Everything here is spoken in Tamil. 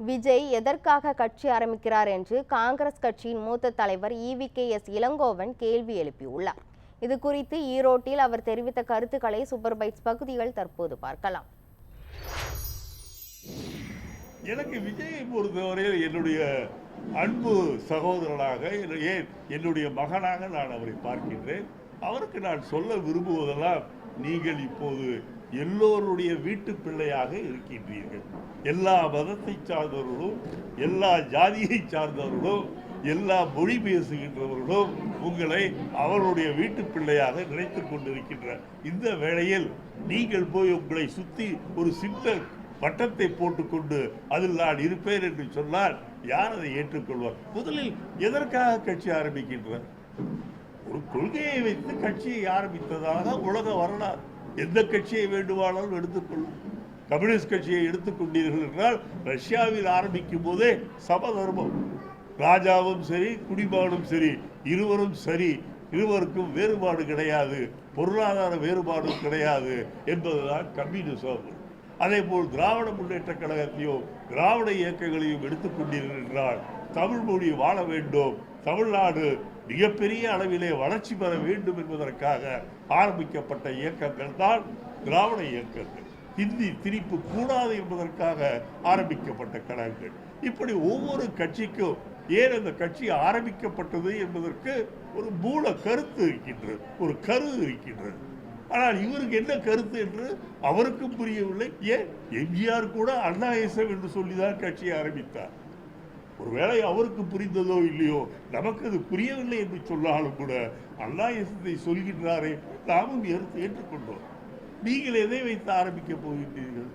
விஜய் எதற்காக கட்சி ஆரம்பிக்கிறார் என்று காங்கிரஸ் கட்சியின் மூத்த தலைவர் EVKS இளங்கோவன் கேள்வி எழுப்பியுள்ளார். இது குறித்து ஈரோட்டில் அவர் தெரிவித்த கருத்துக்களை சூப்பர் பைட்ஸ் பகுதிகள் தற்போது பார்க்கலாம். எனக்கு விஜயை பொறுத்தவரையில் என்னுடைய அன்பு சகோதரனாக, ஏன் என்னுடைய மகனாக நான் அவரை பார்க்கின்றேன். அவருக்கு நான் சொல்ல விரும்புவதெல்லாம், நீங்கள் இப்போது எல்லோருடைய வீட்டு பிள்ளையாக இருக்கின்றீர்கள். எல்லா மதத்தை சார்ந்தவர்களும், எல்லா ஜாதியை சார்ந்தவர்களும், எல்லா மொழி பேசுகின்றவர்களும் உங்களை அவருடைய வீட்டு பிள்ளையாக நினைத்துக் கொண்டிருக்கின்ற இந்த வேளையில் நீங்கள் போய் உங்களை சுற்றி ஒரு சின்ன பட்டத்தை போட்டுக்கொண்டு அதில் நான் இருப்பேன் என்று சொன்னால் யார் அதை ஏற்றுக்கொள்வார்? முதலில் எதற்காக கட்சி ஆரம்பிக்கின்றார்? ஒரு கொள்கையை வைத்து கட்சியை ஆரம்பித்ததாக உலக வரலாறு. எந்த கட்சியை வேண்டுமானாலும் எடுத்துக்கொள்ளும். கம்யூனிஸ்ட் கட்சியை எடுத்துக்கொண்டீர்கள் என்றால் ரஷ்யாவில் ஆரம்பிக்கும் போதே சமதர்மம், ராஜாவும் சரி குடிமகனும் சரி, இருவரும் சரி, இருவருக்கும் வேறுபாடு கிடையாது, பொருளாதார வேறுபாடும் கிடையாது என்பதுதான் கம்யூனிசம். அதே போல் திராவிட முன்னேற்ற கழகத்தையும் திராவிட இயக்கங்களையும் எடுத்துக்கொண்டீர்கள் என்றால் தமிழ் மொழி வாழ வேண்டும், தமிழ்நாடு மிகப்பெரிய அளவிலே வளர்ச்சி பெற வேண்டும் என்பதற்காக ஆரம்பிக்கப்பட்ட இயக்கங்கள் தான் திராவிட இயக்கங்கள். ஹிந்தி திணிப்பு கூடாது என்பதற்காக ஆரம்பிக்கப்பட்ட கழகங்கள். இப்படி ஒவ்வொரு கட்சிக்கும் ஏன் அந்த கட்சி ஆரம்பிக்கப்பட்டது என்பதற்கு ஒரு மூல கருத்து இருக்கின்றது, ஒரு கரு இருக்கின்றது. ஆனால் இவருக்கு என்ன கருத்து என்று அவருக்கும் புரியவில்லை. ஏன் எம்ஜிஆர் கூட அண்ணாயசம் என்று சொல்லிதான் கட்சியை ஆரம்பித்தார். ஒருவேளை அவருக்கு புரிந்ததோ இல்லையோ, நமக்கு அது புரியவில்லை என்று சொன்னாலும் கூட அண்ணாயசத்தை சொல்கின்றாரே, நாமும் ஏற்றுக்கொண்டோம். நீங்கள் எதை வைத்து ஆரம்பிக்க போகின்றீர்கள்?